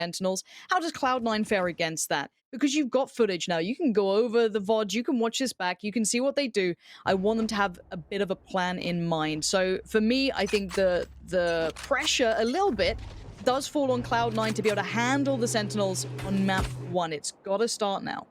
Sentinels. How does Cloud9 fare against that? Because you've got footage now. You can go over the VOD, you can watch this back, you can see what they do. I want them to have a bit of a plan in mind. So for me, I think the pressure a little bit does fall on Cloud9 to be able to handle the Sentinels on map 1. It's got to start now.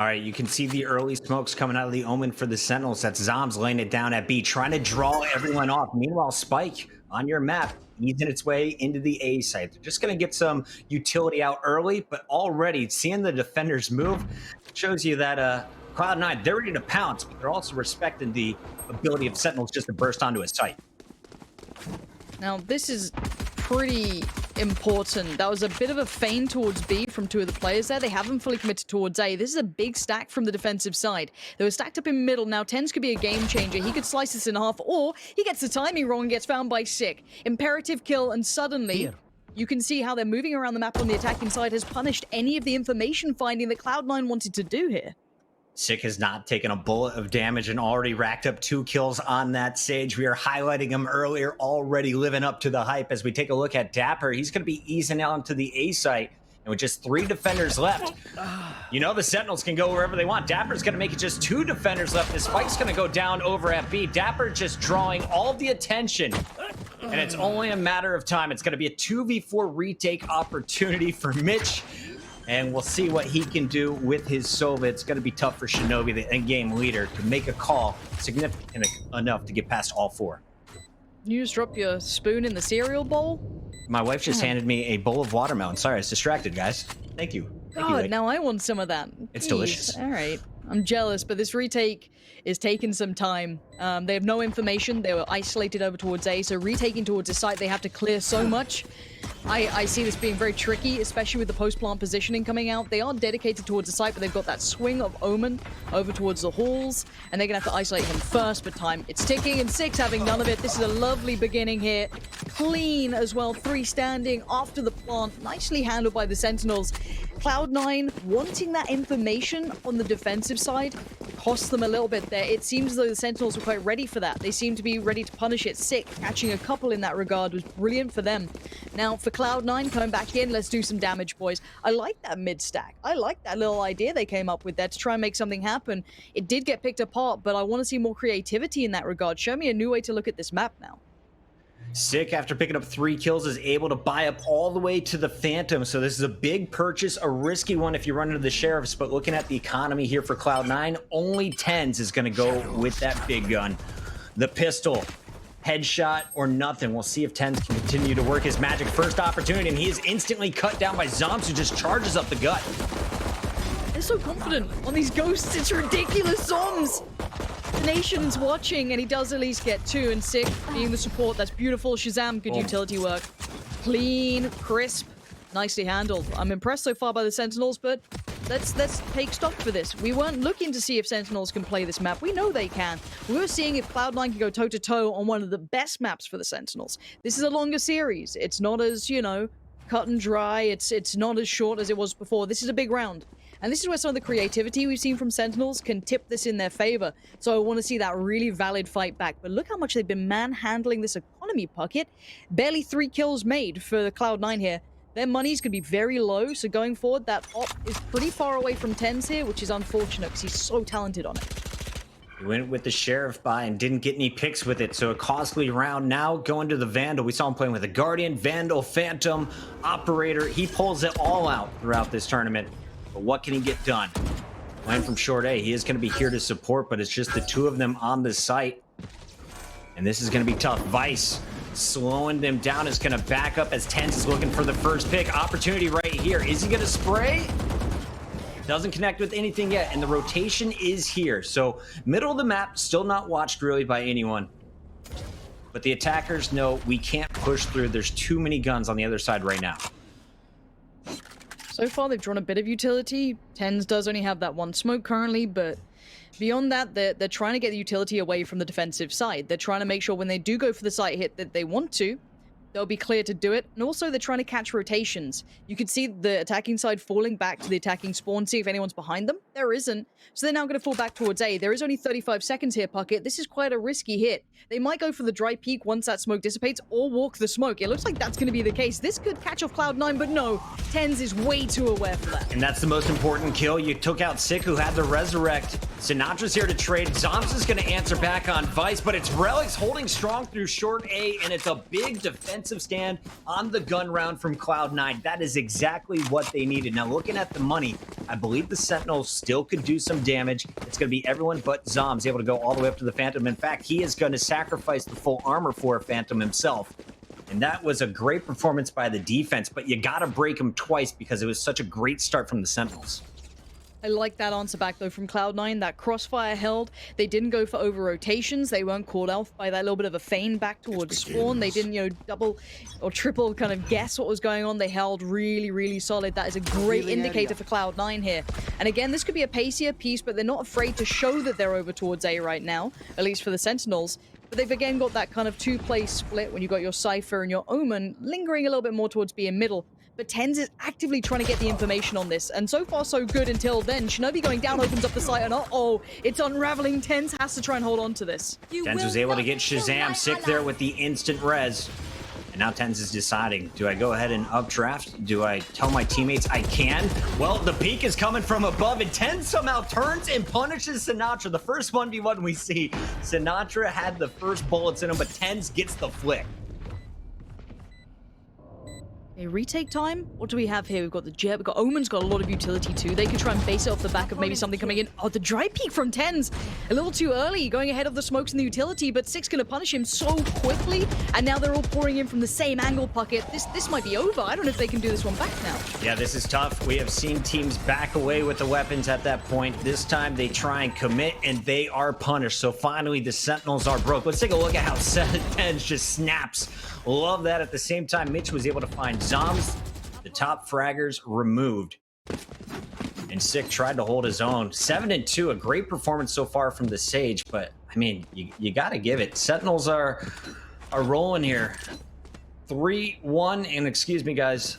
All right, you can see the early smokes coming out of the Omen for the Sentinels. That's Zombs laying it down at B, trying to draw everyone off. Meanwhile, Spike on your map, easing its way into the A site. They're just going to get some utility out early, but already seeing the defenders move shows you that Cloud9, they're ready to pounce, but they're also respecting the ability of Sentinels just to burst onto a site. Now, this is pretty important. That was a bit of a feint towards B from two of the players there. They haven't fully committed towards A. This is a big stack from the defensive side. They were stacked up in middle. Now, TenZ could be a game changer. He could slice this in half, or he gets the timing wrong and gets found by Sick. Imperative kill, and suddenly you can see how they're moving around the map on the attacking side has punished any of the information finding that Cloud9 wanted to do here. Sick has not taken a bullet of damage and already racked up 2 kills on that Sage. We are highlighting him earlier, already living up to the hype. As we take a look at Dapper, he's going to be easing out into the A site. And with just 3 defenders left, you know the Sentinels can go wherever they want. Dapper's going to make it just 2 defenders left. The Spike's going to go down over at B. Dapper just drawing all the attention. And it's only a matter of time. It's going to be a 2v4 retake opportunity for Mitch. And we'll see what he can do with his Sova. It's going to be tough for Shinobi, the end-game leader, to make a call significant enough to get past all 4. You just dropped your spoon in the cereal bowl? My wife just handed me a bowl of watermelon. Sorry, I was distracted, guys. Thank you. God, now I want some of that. It's Jeez. delicious. All right. I'm jealous, but this retake is taking some time. They have no information. They were isolated over towards A, so retaking towards the site, they have to clear so much. I see this being very tricky, especially with the post-plant positioning coming out. They are dedicated towards the site, but they've got that swing of Omen over towards the halls, and they're going to have to isolate him first, but time, it's ticking, and Six having none of it. This is a lovely beginning here. Clean as well, 3 standing after the plant. Nicely handled by the Sentinels. Cloud9 wanting that information on the defensive side cost them a little bit there. It seems as though the Sentinels were quite ready for that. They seem to be ready to punish it. Sick, catching a couple in that regard was brilliant for them. Now, for Cloud9 coming back in, let's do some damage, boys. I like that mid-stack. I like that little idea they came up with there to try and make something happen. It did get picked apart, but I want to see more creativity in that regard. Show me a new way to look at this map now. Sick, after picking up 3 kills, is able to buy up all the way to the Phantom. So this is a big purchase, a risky one if you run into the Sheriffs. But looking at the economy here for Cloud9, only TenZ is going to go with that big gun. The pistol, headshot or nothing. We'll see if TenZ can continue to work his magic. First opportunity, and he is instantly cut down by Zombs, who just charges up the gut. They're so confident on these ghosts. It's ridiculous, Zombs. The nation's watching, and he does at least get 2, and Sick being the support. That's beautiful. Shazam, good utility work. Clean, crisp, nicely handled. I'm impressed so far by the Sentinels, but let's take stock for this. We weren't looking to see if Sentinels can play this map. We know they can. We were seeing if Cloud9 can go toe-to-toe on one of the best maps for the Sentinels. This is a longer series. It's not as, you know, cut and dry. It's not as short as it was before. This is a big round. And this is where some of the creativity we've seen from Sentinels can tip this in their favor. So I want to see that really valid fight back. But look how much they've been manhandling this economy bucket. Barely 3 kills made for the Cloud9 here. Their money's going to be very low. So going forward, that op is pretty far away from TenZ here, which is unfortunate because he's so talented on it. He went with the Sheriff buy and didn't get any picks with it, so a costly round. Now going to the Vandal. We saw him playing with a Guardian, Vandal, Phantom, Operator. He pulls it all out throughout this tournament. But what can he get done? Playing from short A, he is going to be here to support, but it's just the 2 of them on the site. And this is going to be tough. Vice slowing them down, is going to back up as TenZ is looking for the first pick. Opportunity right here. Is he going to spray? Doesn't connect with anything yet, and the rotation is here. So middle of the map, still not watched really by anyone. But the attackers know we can't push through. There's too many guns on the other side right now. So far, they've drawn a bit of utility. TenZ does only have that 1 smoke currently, but beyond that, they're trying to get the utility away from the defensive side. They're trying to make sure when they do go for the site hit that they want to, they'll be clear to do it. And also, they're trying to catch rotations. You could see the attacking side falling back to the attacking spawn, see if anyone's behind them. There isn't. So they're now going to fall back towards A. There is only 35 seconds here, Puckett. This is quite a risky hit. They might go for the dry peek once that smoke dissipates, or walk the smoke. It looks like that's going to be the case. This could catch off Cloud9, but no. TenZ is way too aware for that. And that's the most important kill. You took out Sick, who had the resurrect. Sinatra's here to trade. Zoms is going to answer back on Vice, but it's Relics holding strong through short A, and it's a big defensive stand on the gun round from Cloud9. That is exactly what they needed. Now, looking at the money, I believe the Sentinels still could do some damage. It's going to be everyone but Zoms able to go all the way up to the Phantom. In fact, he is going to sacrifice the full armor for a Phantom himself. And that was a great performance by the defense, but you got to break him twice because it was such a great start from the Sentinels. I like that answer back, though, from Cloud9. That crossfire held. They didn't go for over-rotations. They weren't called off by that little bit of a feign back towards spawn. They didn't, double or triple kind of guess what was going on. They held really, really solid. That is a great indicator for Cloud9 here. And again, this could be a pacier piece, but they're not afraid to show that they're over towards A right now, at least for the Sentinels. But they've again got that kind of two-place split when you've got your Cypher and your Omen lingering a little bit more towards B in middle. But TenZ is actively trying to get the information on this. And so far, so good until then. Shinobi going down opens up the site, and uh-oh, it's unraveling. TenZ has to try and hold on to this. TenZ was able to get Shazam Sick there with the instant res. And now TenZ is deciding, do I go ahead and updraft? Do I tell my teammates I can? Well, the peak is coming from above, and TenZ somehow turns and punishes Sinatra. The first 1v1 we see, Sinatra had the first bullets in him, but TenZ gets the flick. A retake time? What do we have here? We've got the Jet, we've got Omen's got a lot of utility too. They could try and base it off the back of maybe something coming in. Oh, the dry peek from TenZ. A little too early, going ahead of the smokes and the utility, but Sick's gonna punish him so quickly, and now they're all pouring in from the same angle, Puckett. This might be over. I don't know if they can do this one back now. Yeah, this is tough. We have seen teams back away with the weapons at that point. This time they try and commit, and they are punished. So finally, the Sentinels are broke. Let's take a look at how TenZ just snaps. Love that. At the same time, Mitch was able to find Zoms, the top fraggers removed. And Sick tried to hold his own. 7-2, a great performance so far from the Sage, but I mean, you got to give it. Sentinels are rolling here. 3-1, and excuse me, guys.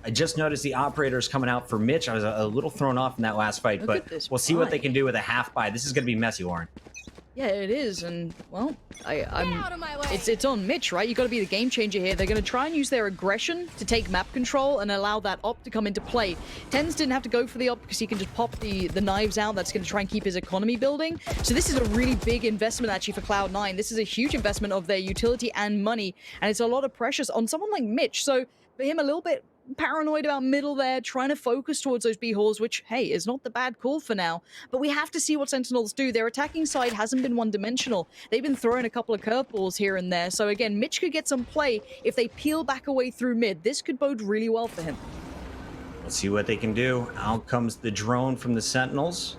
I just noticed the operator's coming out for Mitch. I was a little thrown off in that last fight, but we'll see what they can do with a half buy. This is going to be messy, Warren. Yeah, it is, and well, it's on Mitch, right? You got to be the game changer here. They're going to try and use their aggression to take map control and allow that op to come into play. TenZ didn't have to go for the op because he can just pop the knives out. That's going to try and keep his economy building. So this is a really big investment actually for Cloud9. This is a huge investment of their utility and money, and it's a lot of pressures on someone like Mitch. So for him, a little bit paranoid about middle there, trying to focus towards those B halls, which, hey, is not the bad call for now. But we have to see what Sentinels do. Their attacking side hasn't been one-dimensional. They've been throwing a couple of curveballs here and there. So again, Mitch could get some play if they peel back away through mid. This could bode really well for him. Let's see what they can do. Out comes the drone from the Sentinels.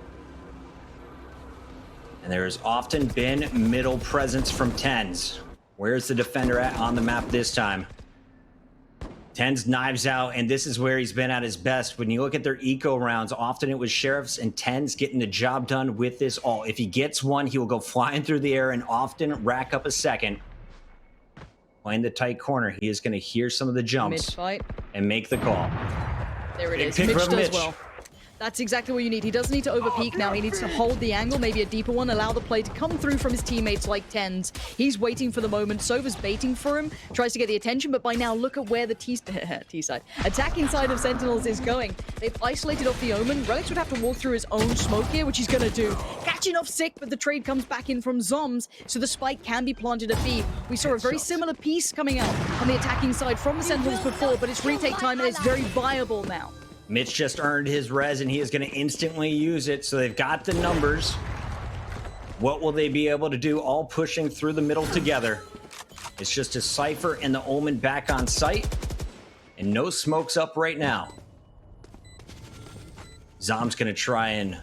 And there has often been middle presence from TenZ. Where's the defender at on the map this time? TenZ knives out, and this is where he's been at his best. When you look at their eco rounds, often it was Sheriffs and TenZ getting the job done with this all. If he gets one, he will go flying through the air and often rack up a second. Playing the tight corner, he is going to hear some of the jumps Mid-fight. And make the call. There it is. Mitch does well. That's exactly what you need. He doesn't need to overpeak now. He needs to hold the angle, maybe a deeper one, allow the play to come through from his teammates like TenZ. He's waiting for the moment. Sova's baiting for him, tries to get the attention, but by now, look at where the T-side, attacking side of Sentinels is going. They've isolated off the Omen. Relics would have to walk through his own smoke here, which he's going to do. Catching off Sick, but the trade comes back in from Zoms, so the spike can be planted at B. We saw a very similar piece coming out on the attacking side from the Sentinels before, but it's retake time and it's very viable now. Mitch just earned his res, and he is going to instantly use it. So they've got the numbers. What will they be able to do? All pushing through the middle together. It's just a Cypher and the Omen back on site. And no smokes up right now. Zom's going to try and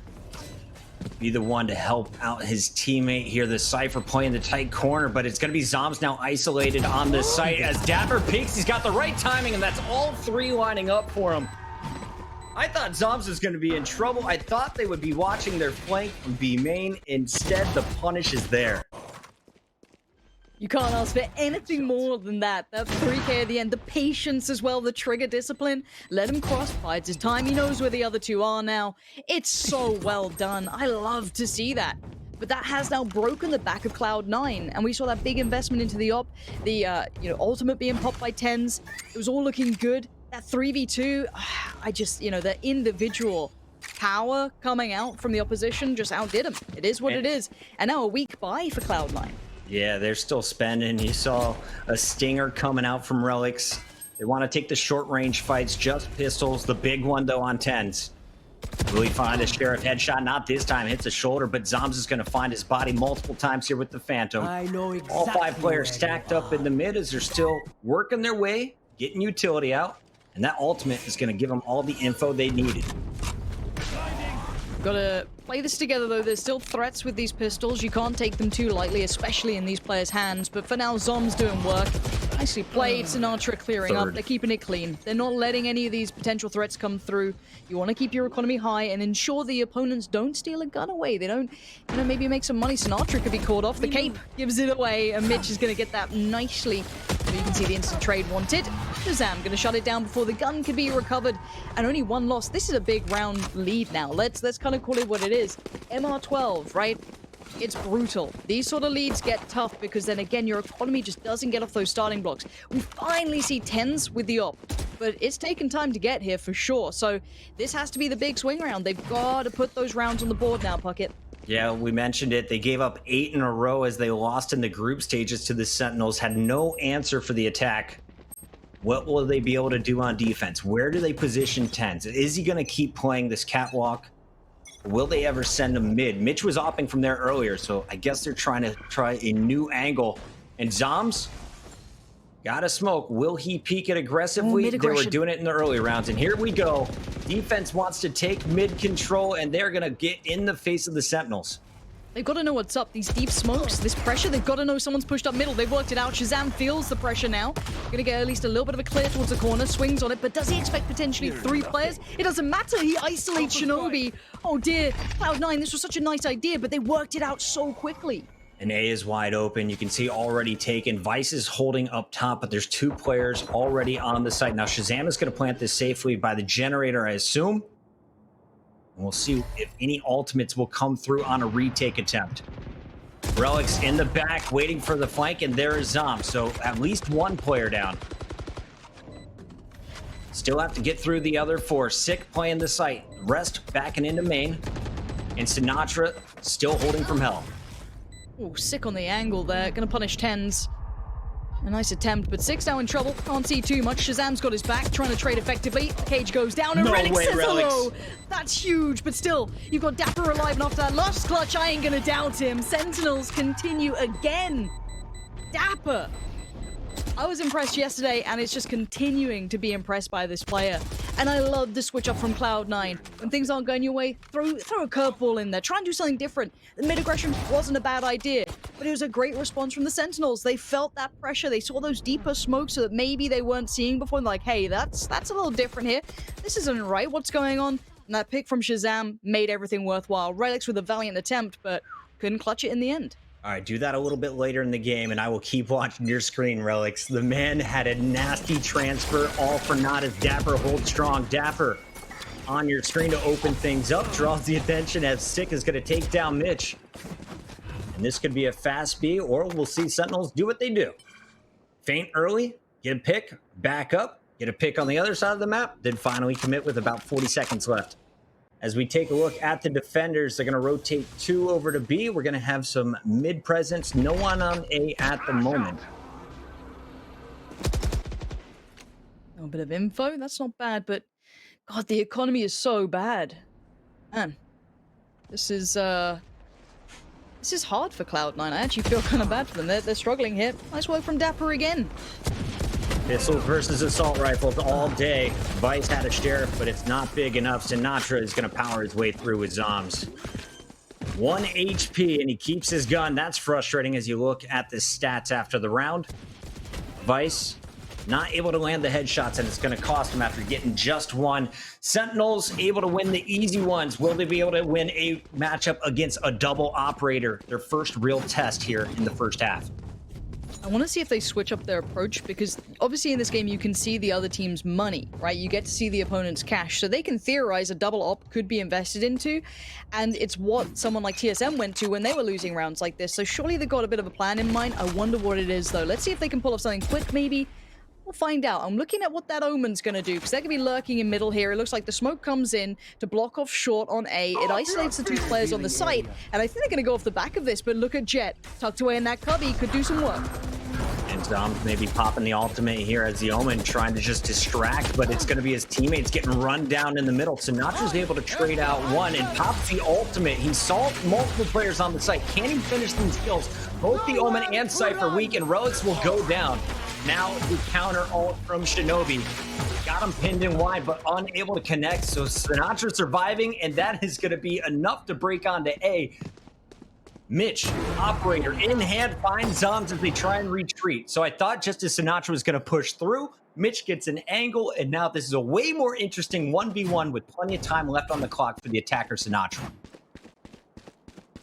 be the one to help out his teammate here. The Cypher playing the tight corner, but it's going to be Zoms now isolated on the site. As Dapper peeks, he's got the right timing, and that's all three lining up for him. I thought Zoms was going to be in trouble. I thought they would be watching their flank from B main. Instead, the punish is there. You can't ask for anything more than that. That 3K at the end, the patience as well, the trigger discipline. Let him cross, bides his time. He knows where the other two are now. It's so well done. I love to see that. But that has now broken the back of Cloud9, and we saw that big investment into the op, the ultimate being popped by tens. It was all looking good. That 3v2, I just, the individual power coming out from the opposition just outdid him. It is what it is. And now a weak bye for Cloud9. Yeah, they're still spending. You saw a stinger coming out from Relics. They want to take the short-range fights, just pistols. The big one, though, on tens. Will he find a Sheriff headshot? Not this time. Hits the shoulder, but Zoms is going to find his body multiple times here with the Phantom. I know exactly. All 5 players stacked up in the mid as they're still working their way, getting utility out, and that ultimate is going to give them all the info they needed. Gotta play this together, though. There's still threats with these pistols. You can't take them too lightly, especially in these players' hands. But for now, Zom's doing work. Nicely played. Sinatra clearing up. They're keeping it clean. They're not letting any of these potential threats come through. You want to keep your economy high and ensure the opponents don't steal a gun away. They don't, maybe make some money. Sinatra could be caught off. The cape gives it away, and Mitch is going to get that nicely. So you can see the instant trade wanted. Shazam going to shut it down before the gun can be recovered. And only one loss. This is a big round lead now. Let's kind of call it what it is. MR12, right? It's brutal. These sort of leads get tough because then again, your economy just doesn't get off those starting blocks. We finally see tens with the op, but it's taken time to get here for sure. So this has to be the big swing round. They've got to put those rounds on the board now, Puckett. Yeah, we mentioned it. They gave up 8 in a row as they lost in the group stages to the Sentinels, had no answer for the attack. What will they be able to do on defense? Where do they position tens? Is he going to keep playing this catwalk? Will they ever send him mid? Mitch was opting from there earlier, so I guess they're trying to try a new angle. And Zoms got to smoke. Will he peek it aggressively? They were doing it in the early rounds, and here we go. Defense wants to take mid control, and they're going to get in the face of the Sentinels. They've got to know what's up. These deep smokes, this pressure, they've got to know someone's pushed up middle. They've worked it out. Shazam feels the pressure now. Gonna get at least a little bit of a clear towards the corner, swings on it, but does he expect potentially 3 players? It doesn't matter. He isolates Shinobi. Oh dear, Cloud9, this was such a nice idea, but they worked it out so quickly. And A is wide open. You can see already taken. Vice is holding up top, but there's 2 players already on the site. Now Shazam is gonna plant this safely by the generator, I assume. And we'll see if any ultimates will come through on a retake attempt. Relics in the back, waiting for the flank, and there is Zom. So at least 1 player down. Still have to get through the other 4. Sick playing the site. Rest backing into main. And Sinatra still holding from hell. Oh, Sick on the angle there. Gonna punish tens. A nice attempt, but Sick's now in trouble. Can't see too much. Shazam's got his back, trying to trade effectively. Cage goes down, and Relic says hello. That's huge, but still, you've got Dapper alive, and after that last clutch, I ain't gonna doubt him. Sentinels continue again. Dapper. I was impressed yesterday, and it's just continuing to be impressed by this player. And I love the switch up from Cloud9. When things aren't going your way, throw a curveball in there. Try and do something different. The mid-aggression wasn't a bad idea, but it was a great response from the Sentinels. They felt that pressure. They saw those deeper smokes that maybe they weren't seeing before. Like, hey, that's a little different here. This isn't right. What's going on? And that pick from Shazam made everything worthwhile. Relics with a valiant attempt, but couldn't clutch it in the end. All right, do that a little bit later in the game, and I will keep watching your screen, Relics. The man had a nasty transfer, all for naught as Dapper holds strong. Dapper on your screen to open things up, draws the attention as Sick is going to take down Mitch. And this could be a fast B, or we'll see Sentinels do what they do. Feint early, get a pick, back up, get a pick on the other side of the map, then finally commit with about 40 seconds left. As we take a look at the defenders, they're going to rotate 2 over to B. We're going to have some mid presence. No one on A at the moment. A bit of info. That's not bad, but God, the economy is so bad. Man, this is hard for Cloud9. I actually feel kind of bad for them. They're struggling here. Nice work from Dapper again. Pistols versus assault rifles all day. Vice had a Sheriff, but it's not big enough. Sinatra is going to power his way through with Zoms. 1 HP, and he keeps his gun. That's frustrating as you look at the stats after the round. Vice not able to land the headshots, and it's going to cost him after getting just 1. Sentinels able to win the easy ones. Will they be able to win a matchup against a double operator? Their first real test here in the first half. I want to see if they switch up their approach, because obviously in this game you can see the other team's money, right? You get to see the opponent's cash, so they can theorize a double op could be invested into, and it's what someone like TSM went to when they were losing rounds like this, so surely they've got a bit of a plan in mind. I wonder what it is, though. Let's see if they can pull off something quick, maybe. We'll find out. I'm looking at what that Omen's going to do, because they're going to be lurking in middle here. It looks like the smoke comes in to block off short on A. It isolates the two players on the site, and I think they're going to go off the back of this, but look at Jet. Tucked away in that cubby, could do some work. And Dom's maybe popping the ultimate here as the Omen trying to just distract, but it's going to be his teammates getting run down in the middle. Sinatra's able to trade out one and pops the ultimate. He saw multiple players on the site. Can he finish these kills? Both the Omen and Cypher weak, and Relics will go down. Now the counter ult from Shinobi. Got him pinned in wide, but unable to connect. So Sinatra surviving, and that is going to be enough to break onto A. Mitch, operator, in hand, finds Zombs as they try and retreat. So I thought just as Sinatra was going to push through, Mitch gets an angle, and now this is a way more interesting 1v1 with plenty of time left on the clock for the attacker Sinatra.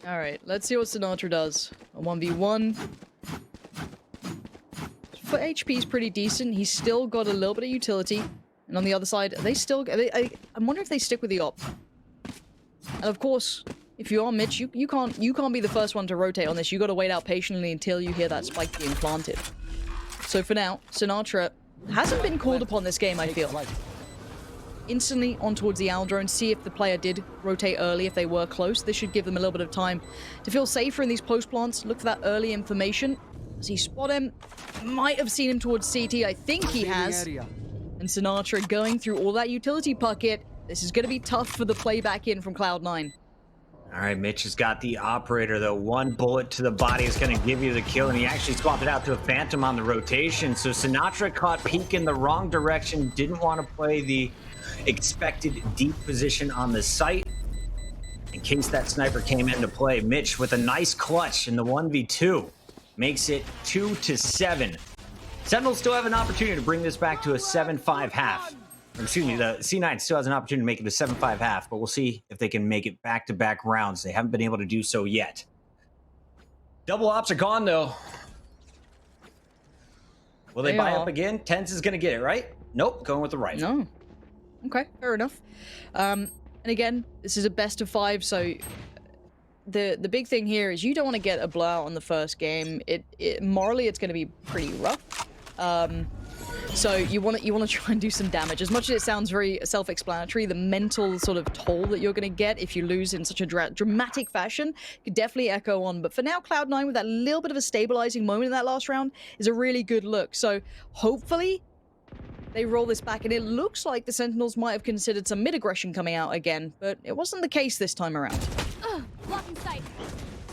All right, let's see what Sinatra does. A 1v1. For HP is pretty decent. He's still got a little bit of utility. And on the other side, they still... I wonder if they stick with the op. And of course, if you are Mitch, you can't be the first one to rotate on this. You got to wait out patiently until you hear that spike being planted. So for now, Sinatra hasn't been called upon this game, I feel. Instantly on towards the owl drone, see if the player did rotate early, if they were close. This should give them a little bit of time to feel safer in these post plants. Look for that early information. Does he spot him? Might have seen him towards CT. I think he has. And Sinatra going through all that utility bucket. This is going to be tough for the play back in from Cloud9. All right, Mitch has got the operator, though. One bullet to the body is going to give you the kill, and he actually swapped it out to a Phantom on the rotation. So Sinatra caught peek in the wrong direction, didn't want to play the expected deep position on the site. In case that sniper came into play, Mitch with a nice clutch in the 1v2 makes it 2-7. Sentinels still have an opportunity to bring this back to a 7-5 half. Excuse me, the C9 still has an opportunity to make it a 7-5 half, but we'll see if they can make it back-to-back rounds. They haven't been able to do so yet. Double ops are gone, though. Will they buy up again? Tens is going to get it, right? Nope, going with the rifle. No. Okay, fair enough. And again, this is a best of 5, so the big thing here is you don't want to get a blowout on the first game. Morally, it's going to be pretty rough. So you want to try and do some damage. As much as it sounds very self-explanatory, the mental sort of toll that you're going to get if you lose in such a dramatic fashion could definitely echo on. But for now, Cloud9 with that little bit of a stabilizing moment in that last round is a really good look. So hopefully they roll this back, and it looks like the Sentinels might have considered some mid-aggression coming out again, but it wasn't the case this time around. Blocking sight.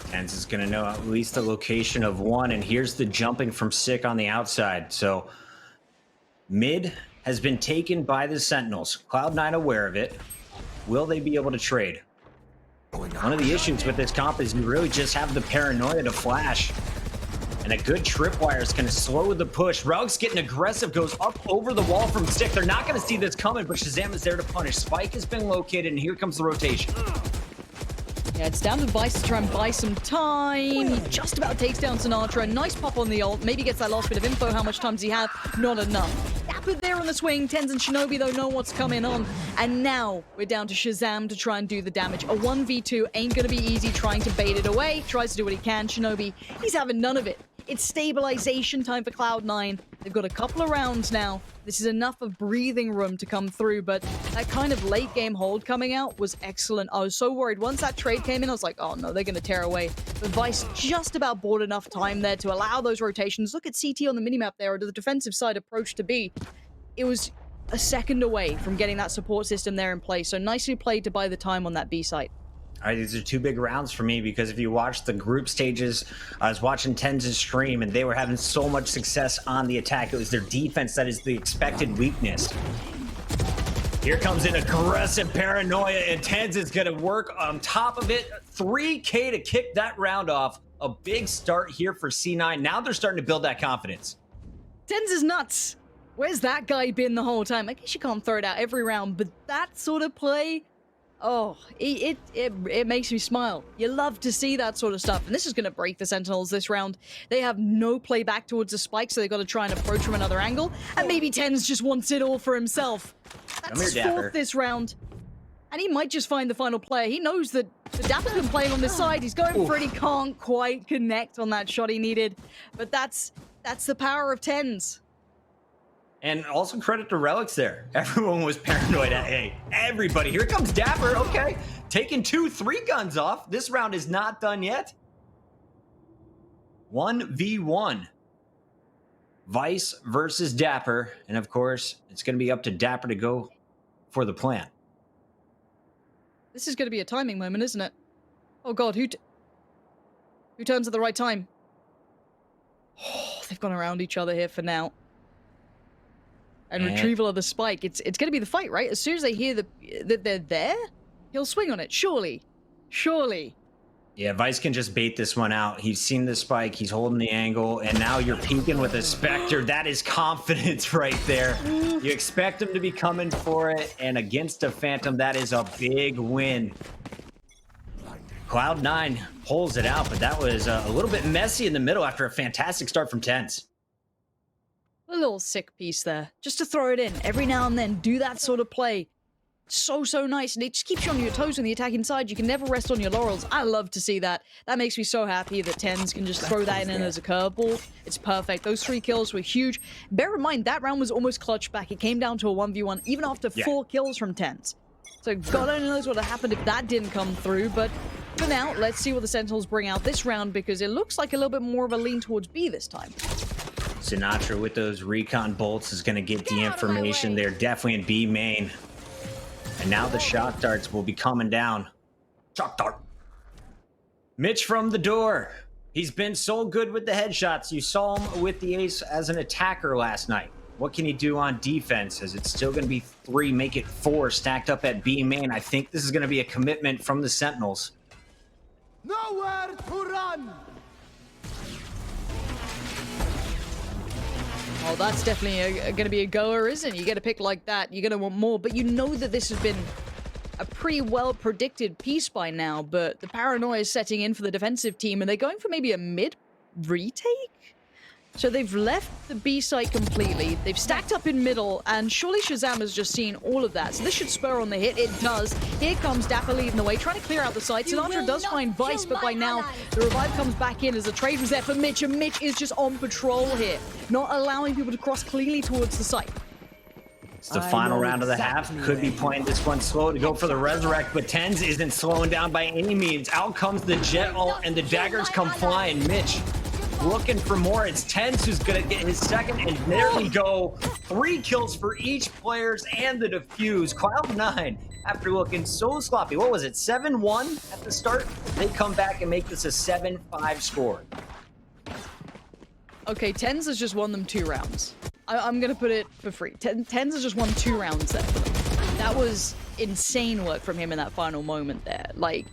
Tens is going to know at least the location of one, and here's the jumping from Sick on the outside. So mid has been taken by the Sentinels. Cloud9 aware of it. Will they be able to trade? One of the issues with this comp is you really just have the paranoia to flash. And a good tripwire is going to slow the push. Rogue's getting aggressive, goes up over the wall from Stick. They're not going to see this coming, but Shazam is there to punish. Spike has been located, and here comes the rotation. Yeah, it's down to Vice to try and buy some time. He just about takes down Sinatra. Nice pop on the ult. Maybe gets that last bit of info. How much time does he have? Not enough. Dapper there on the swing. Tens and Shinobi, though, know what's coming on. And now we're down to Shazam to try and do the damage. A 1v2 ain't going to be easy trying to bait it away. Tries to do what he can. Shinobi, he's having none of it. It's stabilization time for Cloud9. They've got a couple of rounds now. This is enough of breathing room to come through, but that kind of late game hold coming out was excellent. I was so worried. Once that trade came in, I was like, oh no, they're going to tear away. But Vice just about bought enough time there to allow those rotations. Look at CT on the minimap there, or the defensive side approach to B. It was a second away from getting that support system there in place, so nicely played to buy the time on that B site. All right, these are two big rounds for me because if you watch the group stages, I was watching Tens' stream and they were having so much success on the attack. It was their defense that is the expected weakness. Here comes an aggressive paranoia, and Tens is going to work on top of it. 3K to kick that round off. A big start here for C9. Now they're starting to build that confidence. Tens is nuts. Where's that guy been the whole time? I guess you can't throw it out every round, but that sort of play... Oh, it makes me smile. You love to see that sort of stuff. And this is going to break the Sentinels this round. They have no play back towards the spike, so they've got to try and approach from another angle. And maybe Tens just wants it all for himself. That's his fourth this round. And he might just find the final player. He knows that the Dapper's been playing on this side. He's going for it. He can't quite connect on that shot he needed. But that's the power of Tens. And also credit to Relics there. Everyone was paranoid. Hey, everybody. Here comes Dapper. Okay. Taking 2-3 guns off. This round is not done yet. 1v1. Vice versus Dapper. And of course, it's going to be up to Dapper to go for the plan. This is going to be a timing moment, isn't it? Oh god, who turns at the right time? Oh, they've gone around each other here for now. And retrieval of the spike. It's going to be the fight, right? As soon as they hear that they're there, he'll swing on it. Surely. Surely. Yeah, Vice can just bait this one out. He's seen the spike. He's holding the angle. And now you're peeking with a Spectre. That is confidence right there. You expect him to be coming for it. And against a Phantom, that is a big win. Cloud9 pulls it out, but that was a little bit messy in the middle after a fantastic start from Tens. A little sick piece there. Just to throw it in every now and then. Do that sort of play. So nice. And it just keeps you on your toes on the attack inside. You can never rest on your laurels. I love to see that. That makes me so happy that Tens can just throw that in as a curveball. It's perfect. Those 3 kills were huge. Bear in mind, that round was almost clutched back. It came down to a 1v1, even after 4 kills from Tens. So God only knows what would have happened if that didn't come through. But for now, let's see what the Sentinels bring out this round, because it looks like a little bit more of a lean towards B this time. Sinatra with those recon bolts is going to get the information. They're definitely in B main. And now the shock darts will be coming down. Shock dart. Mitch from the door. He's been so good with the headshots. You saw him with the ace as an attacker last night. What can he do on defense? As it's still going to be 3, make it 4 stacked up at B main. I think this is going to be a commitment from the Sentinels. Nowhere to run. Oh, that's definitely going to be a goer, isn't it? You get a pick like that, you're going to want more. But you know that this has been a pretty well-predicted piece by now. But the paranoia is setting in for the defensive team, and they're going for maybe a mid retake? So they've left the B site completely. They've stacked up in middle, and surely Shazam has just seen all of that. So this should spur on the hit. It does. Here comes Dapper leading the way, trying to clear out the site. Sinatra does find Vice, but by now the revive comes back in as the trade was there for Mitch, and Mitch is just on patrol here, not allowing people to cross cleanly towards the site. It's the final round of the half. Could be playing this one slow to go for the resurrect, but Tens isn't slowing down by any means. Out comes the jet ult, and the daggers come flying. Mitch looking for more. It's Tens who's gonna get his second, and there we go. 3 kills for each players and the defuse. Cloud9, after looking so sloppy, what was it, 7-1 at the start? They come back and make this a 7-5 score. Okay, Tens has just won them 2 rounds. I'm gonna put it for free. Tens has just won 2 rounds there. That was insane work from him in that final moment there. Like,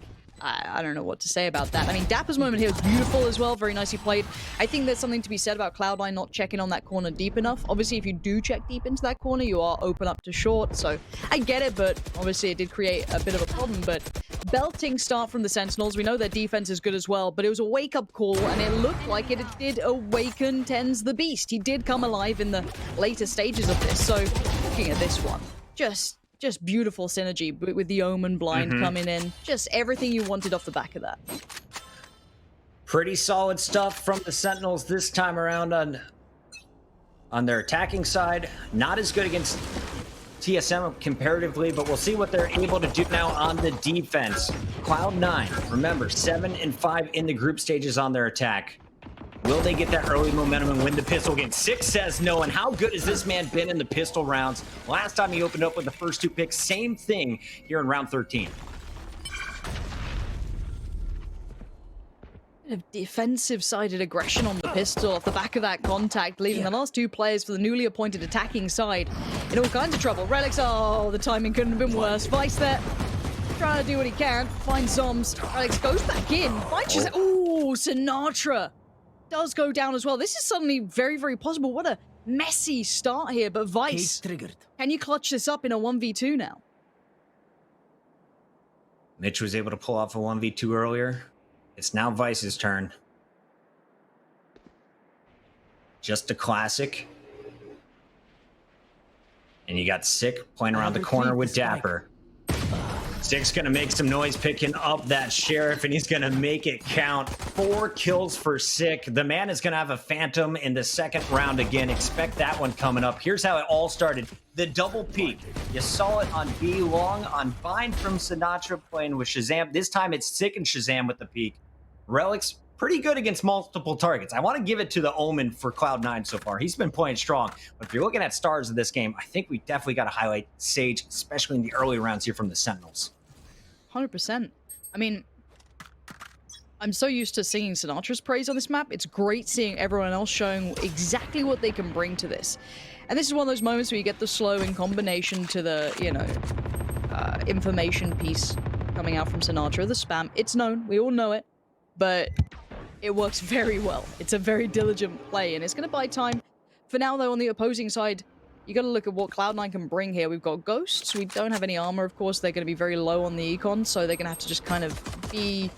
I don't know what to say about that. I mean, Dapper's moment here was beautiful as well. Very nicely played. I think there's something to be said about Cloud9 not checking on that corner deep enough. Obviously, if you do check deep into that corner, you are open up to short. So I get it, but obviously it did create a bit of a problem. But belting start from the Sentinels. We know their defense is good as well, but it was a wake-up call, and it looked like it did awaken Tens the Beast. He did come alive in the later stages of this. So looking at this one, just beautiful synergy with the Omen blind coming in. Just everything you wanted off the back of that. Pretty solid stuff from the Sentinels this time around on their attacking side. Not as good against TSM comparatively, but we'll see what they're able to do now on the defense. Cloud9, remember, 7-5 in the group stages on their attack. Will they get that early momentum and win the pistol game? 6 says no, and how good has this man been in the pistol rounds? Last time he opened up with the first 2 picks, same thing here in round 13. Defensive-sided aggression on the pistol off the back of that contact, leaving the last 2 players for the newly appointed attacking side in all kinds of trouble. Relics, oh, the timing couldn't have been worse. Vice there, trying to do what he can, finds Zoms. Relics goes back in, finds Shazam. Ooh, Sinatra does go down as well. This is suddenly very, very possible. What a messy start here, but Vice, can you clutch this up in a 1v2 now? Mitch was able to pull off a 1v2 earlier. It's now Vice's turn. Just a classic. And you got Sick playing around the corner with Dapper. Sick's gonna make some noise picking up that Sheriff, and he's gonna make it count. 4 kills for Sick. The man is gonna have a Phantom in the second round again. Expect that one coming up. Here's how it all started. The double peek. You saw it on B long, on Bind from Sinatra playing with Shazam. This time it's Sick and Shazam with the peek. Relic's pretty good against multiple targets. I want to give it to the Omen for Cloud9 so far. He's been playing strong. But if you're looking at stars of this game, I think we definitely got to highlight Sage, especially in the early rounds here from the Sentinels. 100%. I mean, I'm so used to singing Sinatra's praise on this map. It's great seeing everyone else showing exactly what they can bring to this. And this is one of those moments where you get the slow in combination to the, you know, information piece coming out from Sinatra, the spam. It's known. We all know it. But it works very well. It's a very diligent play, and it's going to buy time. For now, though, on the opposing side, you got to look at what Cloud9 can bring here. We've got Ghosts. We don't have any armor, of course. They're going to be very low on the econ, so they're going to have to just kind of be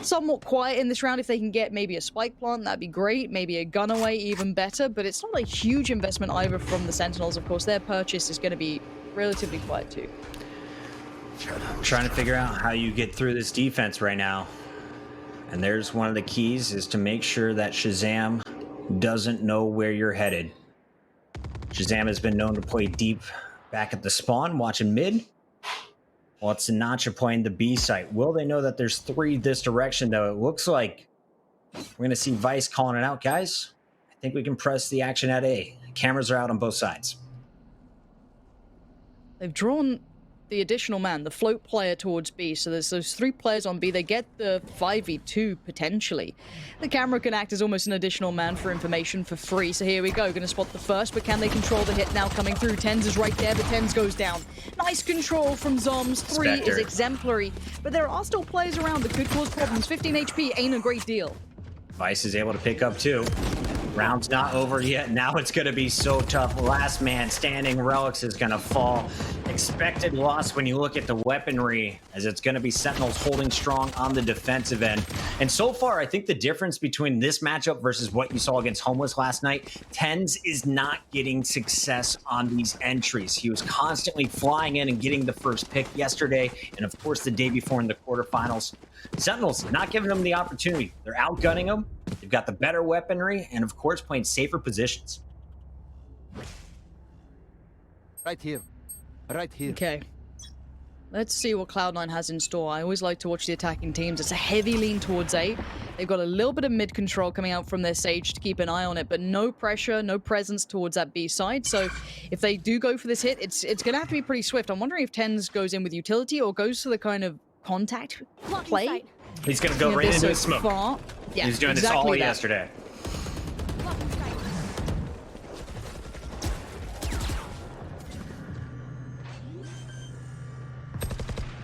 somewhat quiet in this round. If they can get maybe a spike plant, that'd be great. Maybe a gun away, even better. But it's not a huge investment either from the Sentinels. Of course, their purchase is going to be relatively quiet too. Trying to figure out how you get through this defense right now. And there's one of the keys, is to make sure that Shazam doesn't know where you're headed. Shazam has been known to play deep back at the spawn, watching mid. Well, it's Sinatra playing the B site. Will they know that there's 3 this direction, though? It looks like we're going to see Vice calling it out, guys. I think we can press the action at A. Cameras are out on both sides. They've drawn the additional man, the float player towards B. So there's those 3 players on B. They get the 5v2 potentially. The camera can act as almost an additional man for information for free. So here we go. Going to spot the first, but can they control the hit now coming through? Tens is right there, but Tens goes down. Nice control from Zoms. 3 Spectre is exemplary, but there are still players around that could cause problems. 15 HP ain't a great deal. Vice is able to pick up 2. Round's not over yet. Now it's going to be so tough. Last man standing. Relics is going to fall. Expected loss when you look at the weaponry, as it's going to be Sentinels holding strong on the defensive end. And so far, I think the difference between this matchup versus what you saw against Homeless last night, Tens is not getting success on these entries. He was constantly flying in and getting the first pick yesterday, and of course the day before in the quarterfinals. Sentinels not giving them the opportunity. They're outgunning them. They've got the better weaponry, and of course playing safer positions. Right here. Right here. Okay. Let's see what Cloud9 has in store. I always like to watch the attacking teams. It's a heavy lean towards A. They've got a little bit of mid control coming out from their Sage to keep an eye on it, but no pressure, no presence towards that B side. So if they do go for this hit, it's going to have to be pretty swift. I'm wondering if Tens goes in with utility or goes to the kind of contact play. He's going to go right into his smoke. Yeah, he was doing exactly this all that. yesterday.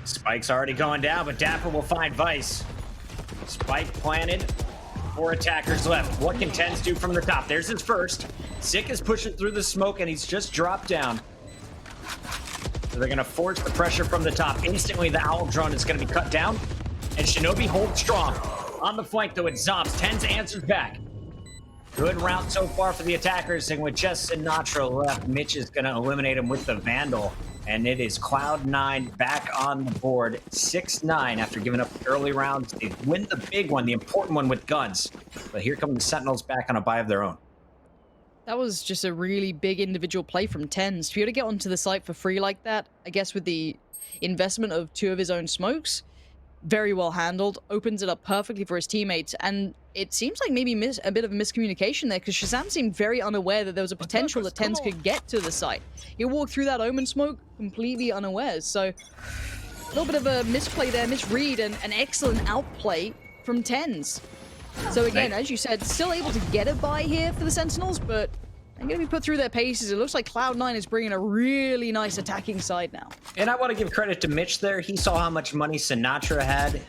Spike's already going down, but Dapper will find Vice. Spike planted. 4 attackers left. What can Tens do from the top? There's his first. Sick is pushing through the smoke, and he's just dropped down. So they're going to force the pressure from the top. Instantly, the Owl drone is going to be cut down. And Shinobi holds strong. On the flank, though, it's Zombs. Tens answers back. Good round so far for the attackers, and with just Sinatra left, Mitch is going to eliminate him with the Vandal. And it is Cloud9 back on the board, 6-9 after giving up the early rounds. They win the big one, the important one with guns. But here come the Sentinels back on a buy of their own. That was just a really big individual play from Tens. To be able to get onto the site for free like that, I guess with the investment of 2 of his own smokes, very well handled, opens it up perfectly for his teammates, and it seems like maybe a bit of a miscommunication there, because Shazam seemed very unaware that there was a potential that Tens could get to the site. He walked through that Omen smoke completely unawares, so a little bit of a misplay there, misread, and an excellent outplay from Tens. So again, as you said, still able to get a buy here for the Sentinels, but they're going to be put through their paces. It looks like Cloud9 is bringing a really nice attacking side now. And I want to give credit to Mitch there. He saw how much money Sinatra had.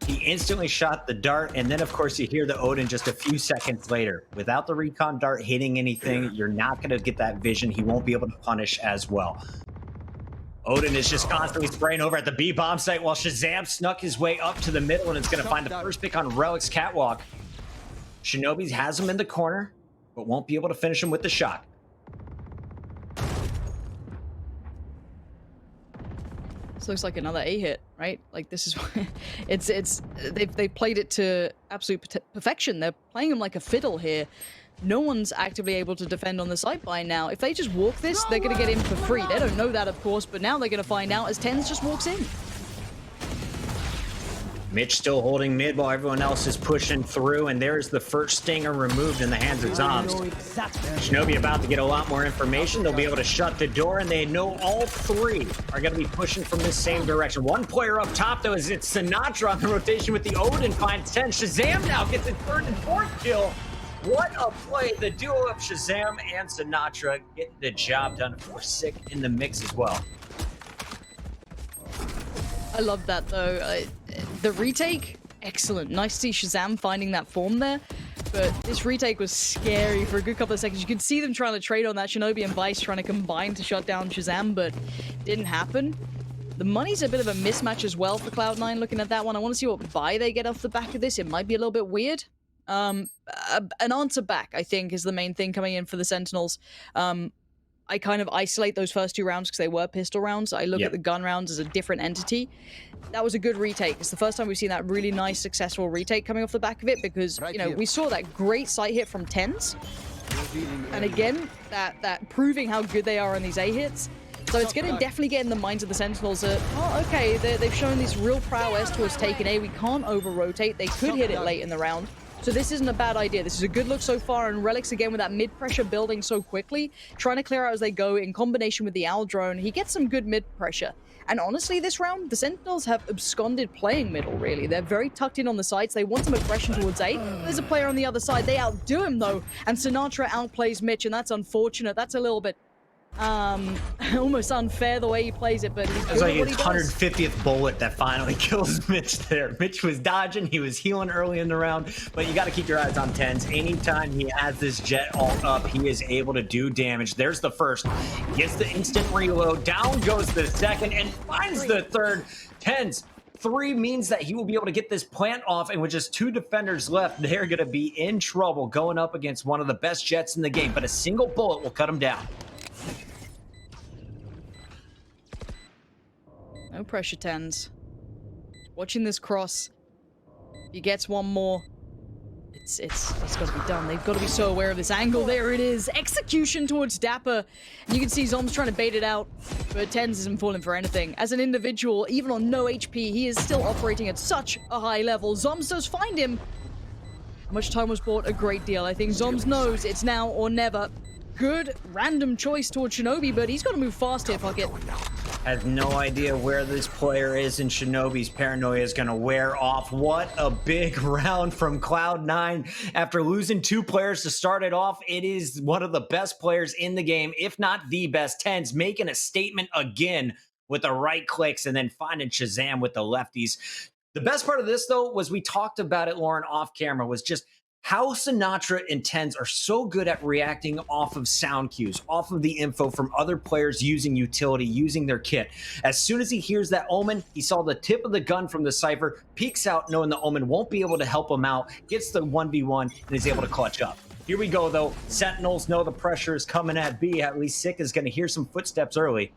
He instantly shot the dart, and then, of course, you hear the Odin just a few seconds later. Without the recon dart hitting anything, you're not going to get that vision. He won't be able to punish as well. Odin is just constantly spraying over at the B bomb site while Shazam snuck his way up to the middle and is going to find the first pick on Relic's catwalk. Shinobi has him in the corner, but won't be able to finish him with the shot. This looks like another A hit, right? Like this is they've played it to absolute perfection. They're playing him like a fiddle here. No one's actively able to defend on the site by now. If they just walk this, they're going to get in for free. They don't know that, of course, but now they're going to find out as TenZ just walks in. Mitch still holding mid while everyone else is pushing through, and there's the first stinger removed in the hands of Zombs. Shinobi about to get a lot more information. They'll be able to shut the door, and they know all three are going to be pushing from the same direction. One player up top, though, is it's Sinatra on the rotation with the Odin, finds 10. Shazam now gets his third and fourth kill. What a play. The duo of Shazam and Sinatra getting the job done. For Sick in the mix as well. I love that, though. The retake, excellent. Nice to see Shazam finding that form there. But this retake was scary for a good couple of seconds. You could see them trying to trade on that. Shinobi and Vice trying to combine to shut down Shazam, but didn't happen. The money's a bit of a mismatch as well for Cloud9 looking at that one. I want to see what buy they get off the back of this. It might be a little bit weird. An answer back, I think, is the main thing coming in for the Sentinels. I kind of isolate those first two rounds because they were pistol rounds. I look at the gun rounds as a different entity. That was a good retake. It's the first time we've seen that really nice, successful retake coming off the back of it because, you know, we saw that great sight hit from TenZ. And again, that proving how good they are on these A hits. So it's going to definitely get in the minds of the Sentinels that, oh, okay, they've shown this real prowess towards taking A. We can't over-rotate. They could hit it late in the round. So this isn't a bad idea. This is a good look so far, and Relic's again with that mid-pressure building so quickly, trying to clear out as they go in combination with the Owl drone. He gets some good mid-pressure. And honestly, this round, the Sentinels have absconded playing middle, really. They're very tucked in on the sides. They want some aggression towards A. There's a player on the other side. They outdo him, though, and Sinatra outplays Mitch, and that's unfortunate. That's a little bit almost unfair the way he plays it, but he's good like at what his he does. 150th bullet that finally kills Mitch there. Mitch was dodging, he was healing early in the round, but you got to keep your eyes on TenZ. Anytime he has this jet all up, he is able to do damage. There's the first, gets the instant reload, down goes the second, and finds the third. TenZ 3 means that he will be able to get this plant off, and with just 2 defenders left, they're going to be in trouble going up against one of the best jets in the game, but a single bullet will cut him down. No pressure, TenZ. Watching this cross. He gets one more. It's got to be done. They've got to be so aware of this angle. There it is. Execution towards Dapper. And you can see Zombs trying to bait it out. But TenZ isn't falling for anything. As an individual, even on no HP, he is still operating at such a high level. Zombs does find him. How much time was bought? A great deal. I think Zombs knows it's now or never. Good random choice towards Shinobi, but he's got to move fast here, fuck it. Has no idea where this player is, and Shinobi's paranoia is going to wear off. What a big round from Cloud9. After losing 2 players to start it off, it is one of the best players in the game, if not the best. TenZ making a statement again with the right clicks and then finding Shazam with the lefties. The best part of this, though, was we talked about it, Lauren, off camera, was just how Sinatra and TenZ are so good at reacting off of sound cues, off of the info from other players using utility, using their kit. As soon as he hears that Omen, he saw the tip of the gun from the Cypher, peeks out knowing the Omen won't be able to help him out, gets the 1v1, and is able to clutch up. Here we go, though. Sentinels know the pressure is coming at B. At least Sick is going to hear some footsteps early.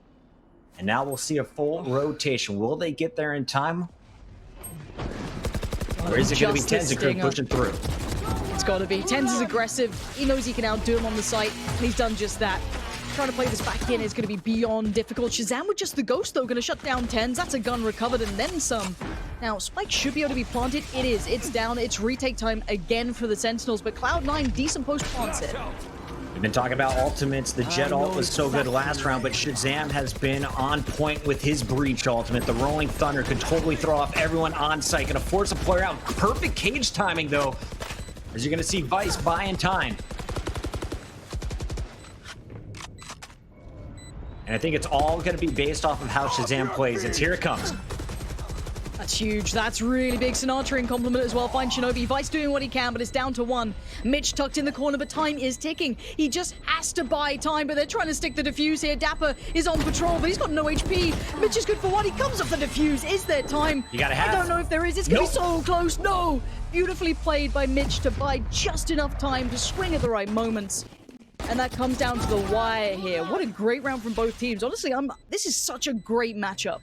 And now we'll see a full rotation. Will they get there in time? Or is it going to be TenZ crew pushing through? It's got to be. TenZ is aggressive. He knows he can outdo him on the site, and he's done just that. Trying to play this back in is going to be beyond difficult. Shazam with just the ghost, though, going to shut down TenZ. That's a gun recovered and then some. Now, Spike should be able to be planted. It is. It's down. It's retake time again for the Sentinels, but Cloud9, decent post-plants it. We've been talking about ultimates. The Jet ult was so good last round, but Shazam has been on point with his Breach ultimate. The Rolling Thunder could totally throw off everyone on site. Going to force a player out. Perfect cage timing, though, as you're going to see Vice buying time. And I think it's all going to be based off of how Shazam plays. Here it comes. That's huge. That's really big. Sinatra in compliment as well. Fine Shinobi. Vice doing what he can, but it's down to 1. Mitch tucked in the corner, but time is ticking. He just has to buy time, but they're trying to stick the defuse here. Dapper is on patrol, but he's got no HP. Mitch is good for 1. He comes off the defuse. Is there time? You gotta have. I don't know if there is. It's going to be so close. No! Beautifully played by Mitch to buy just enough time to swing at the right moments. And that comes down to the wire here. What a great round from both teams. Honestly, this is such a great matchup.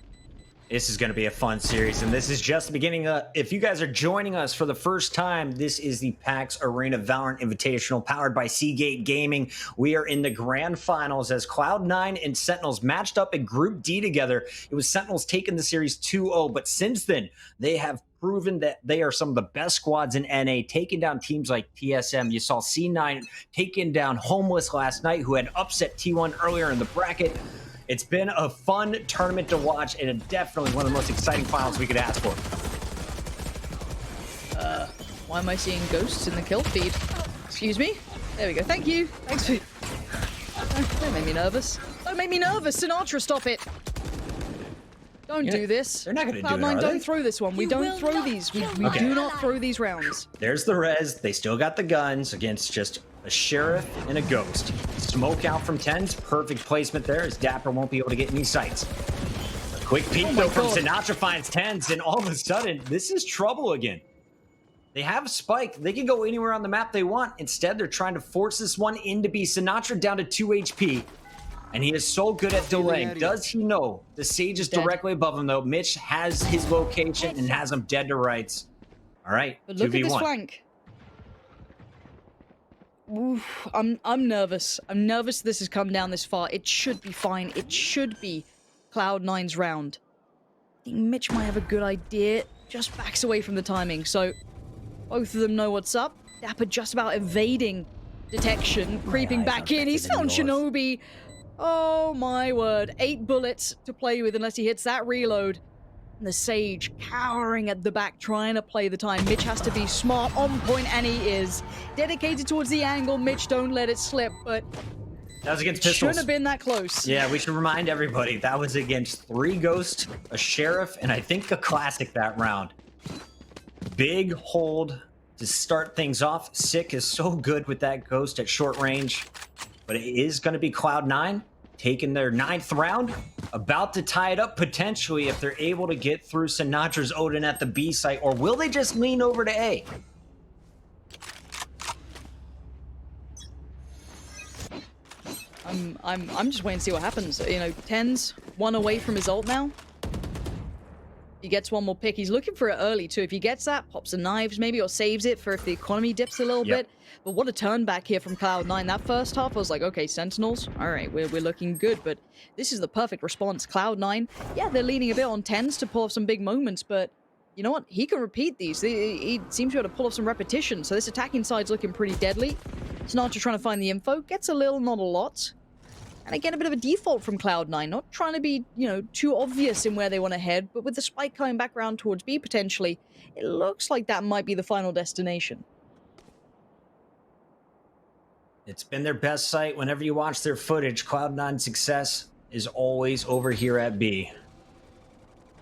This is going to be a fun series, and this is just the beginning. If you guys are joining us for the first time, this is the PAX Arena Valorant Invitational powered by Seagate Gaming. We are in the grand finals as Cloud9 and Sentinels matched up in Group D together. It was Sentinels taking the series 2-0, but since then, they have proven that they are some of the best squads in NA, taking down teams like TSM. You saw C9 taking down Homeless last night, who had upset T1 earlier in the bracket. It's been a fun tournament to watch, and definitely one of the most exciting finals we could ask for. Why am I seeing ghosts in the kill feed? Excuse me? There we go. Thank you. Thanks for... Don't make me nervous. Don't make me nervous, Sinatra, stop it. Don't do this. They're not going to do it, Cloud9, are don't they? throw this one. We don't throw these. We do not throw these rounds. There's the res. They still got the guns against just a sheriff and a ghost. Smoke out from 10s. Perfect placement there as Dapper won't be able to get any sights. A quick peek, though, from Sinatra finds 10s, and all of a sudden, this is trouble again. They have a spike. They can go anywhere on the map they want. Instead, they're trying to force this one into B. Sinatra down to 2 HP. And he is so good at delaying. Does he know the Sage is directly above him, though? Mitch has his location and has him dead to rights. All right, but look 2v1. at this flank. Oof, I'm nervous. I'm nervous this has come down this far. It should be fine. It should be Cloud9's round. I think Mitch might have a good idea. Just backs away from the timing. So both of them know what's up. Dapper just about evading detection, creeping back in. He's found Shinobi. Oh my word. 8 bullets to play with unless he hits that reload. And the Sage cowering at the back, trying to play the time. Mitch has to be smart, on point, and he is. Dedicated towards the angle. Mitch, don't let it slip, but that was against pistols. Shouldn't have been that close. Yeah, we should remind everybody that was against 3 ghosts, a sheriff, and I think a classic that round. Big hold to start things off. Sick is so good with that ghost at short range, but it is going to be Cloud9 taking their 9th round, about to tie it up potentially if they're able to get through Sinatra's Odin at the B site, or will they just lean over to A? I'm just waiting to see what happens. You know, 10's 1 away from his ult now. He gets one more pick. He's looking for it early too. If he gets that, pops the knives maybe, or saves it for if the economy dips a little bit. But what a turn back here from Cloud9. That first half, I was like, okay, Sentinels, all right, we're looking good. But this is the perfect response. Cloud9, yeah, they're leaning a bit on 10s to pull off some big moments, but you know what? He can repeat these. He seems to be able to pull off some repetition. So this attacking side's looking pretty deadly. Sinatra trying to find the info. Gets a little, not a lot. And again, a bit of a default from Cloud9. Not trying to be, you know, too obvious in where they want to head. But with the spike coming back around towards B potentially, it looks like that might be the final destination. It's been their best site. Whenever you watch their footage, Cloud9's success is always over here at B.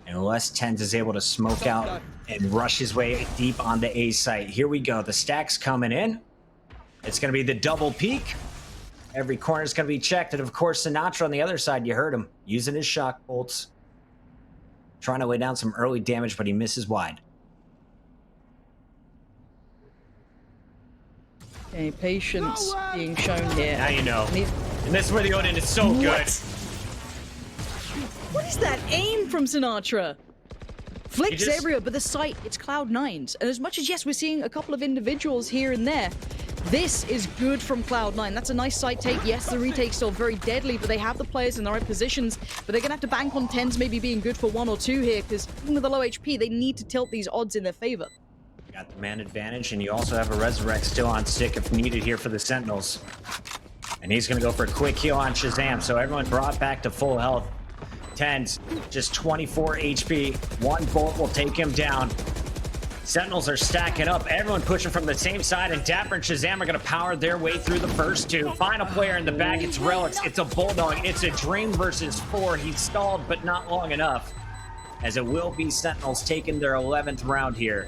Unless Tens is able to smoke out and rush his way deep on the A site. Here we go. The stack's coming in. It's going to be the double peak. Every corner is going to be checked. And of course, Sinatra on the other side, you heard him using his shock bolts. Trying to lay down some early damage, but he misses wide. Okay, patience being shown here. Now you know. And this is where the Odin is so good. What is that aim from Sinatra? Flicks just... everywhere, but the site, it's Cloud9's. And as much as, yes, we're seeing a couple of individuals here and there, this is good from Cloud9. That's a nice site take. Yes, the retake's still very deadly, but they have the players in the right positions. But they're going to have to bank on 10s maybe being good for 1 or 2 here, because even with the low HP, they need to tilt these odds in their favor. Got the man advantage, and you also have a Resurrect still on stick if needed here for the Sentinels. And he's going to go for a quick heal on Shazam, so everyone brought back to full health. 10's just 24 HP. 1 bolt will take him down. Sentinels are stacking up. Everyone pushing from the same side, and Dapper and Shazam are going to power their way through the first 2. Final player in the back, it's Relics. It's a Bulldog. It's a Dream versus 4. He's stalled, but not long enough. as it will be Sentinels taking their 11th round here.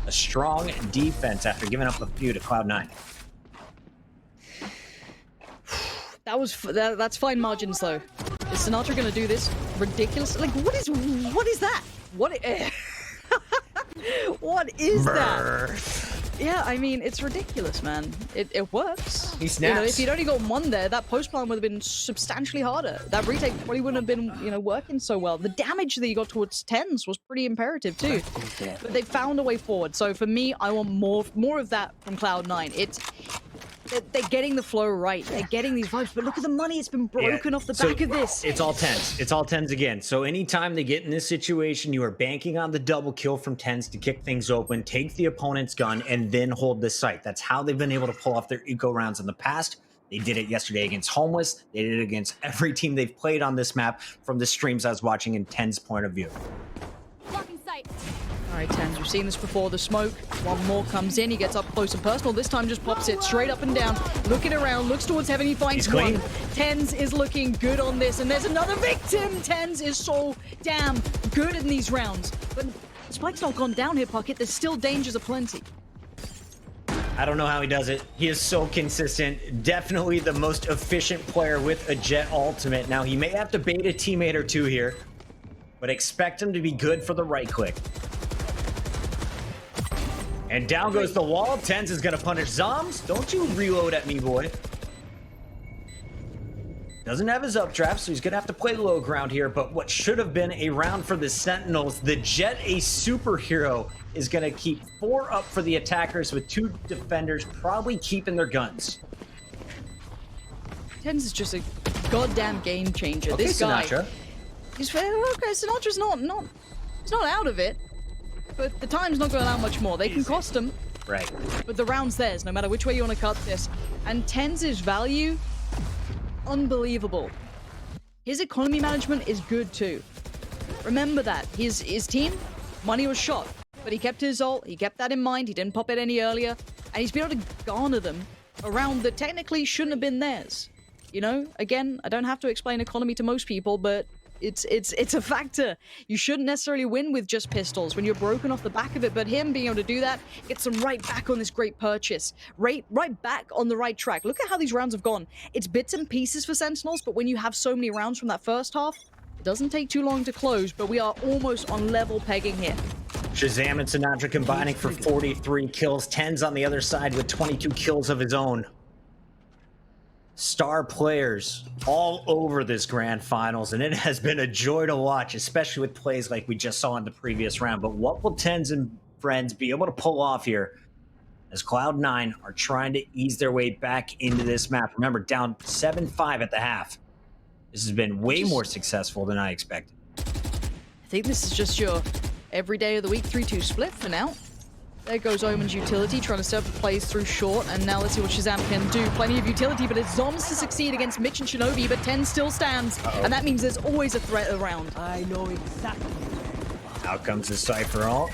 A strong defense after giving up a few to Cloud9. That's fine margins though. Is Sinatra gonna do this ridiculous? Like, what is that? What is that? Yeah, I mean, it's ridiculous, man. It works. He snaps. You know, if you'd only got one there, that post plan would have been substantially harder. That retake probably wouldn't have been, you know, working so well. The damage that you got towards 10s was pretty imperative too. But they found a way forward. So for me, I want more of that from Cloud9. They're getting the flow right. They're getting these vibes, but look at the money. It's been broken off the back of this. It's all 10s. It's all 10s again. So anytime they get in this situation, you are banking on the double kill from 10s to kick things open, take the opponent's gun, and then hold the site. That's how they've been able to pull off their eco rounds in the past. They did it yesterday against Homeless. They did it against every team they've played on this map from the streams I was watching in 10's point of view. Blocking sight. All right, Tens, we've seen this before. The smoke, one more comes in. He gets up close and personal. This time just pops it straight up and down. Looking around, looks towards heaven. He finds one. Tens is looking good on this. And there's another victim. Tens is so damn good in these rounds. But Spike's not gone down here, Puckett. There's still dangers aplenty. I don't know how he does it. He is so consistent. Definitely the most efficient player with a Jet ultimate. Now, he may have to bait a teammate or two here, but expect him to be good for the right click. And down goes the wall. Tens is going to punish Zombs. Don't you reload at me, boy. Doesn't have his updraft, so he's going to have to play low ground here. But what should have been a round for the Sentinels, the Jet, a superhero, is going to keep 4 up for the attackers with 2 defenders probably keeping their guns. Tens is just a goddamn game changer. Okay, This guy. Sinatra. He's okay. Sinatra's he's not out of it. But the time's not going to allow much more. They can cost him. Right. But the round's theirs, no matter which way you want to cut this. And Tens' value, unbelievable. His economy management is good too. Remember that. His team, money was shot. But he kept his ult, he kept that in mind, he didn't pop it any earlier. And he's been able to garner them around that technically shouldn't have been theirs. You know, again, I don't have to explain economy to most people, but it's a factor. You shouldn't necessarily win with just pistols when you're broken off the back of it, but him being able to do that gets them right back on this great purchase, right back on the right track. Look at how these rounds have gone. It's bits and pieces for Sentinels, but when you have so many rounds from that first half, it doesn't take too long to close, but we are almost on level pegging here. Shazam and Sinatra combining for 43 kills. Tens on the other side with 22 kills of his own. Star players all over this grand finals, and it has been a joy to watch, especially with plays like we just saw in the previous round. But what will Tens and friends be able to pull off here as Cloud9 are trying to ease their way back into this map? Remember, down 7-5 at the half. This has been way more successful than I expected. I think this is just your every day of the week 3-2 split for now. There goes Omen's utility, trying to set up the plays through short, and now let's see what Shazam can do. Plenty of utility, but it's Zoms to succeed against Mitch and Shinobi, but 10 still stands, and that means there's always a threat around. I know exactly. Out comes the Cypher ult.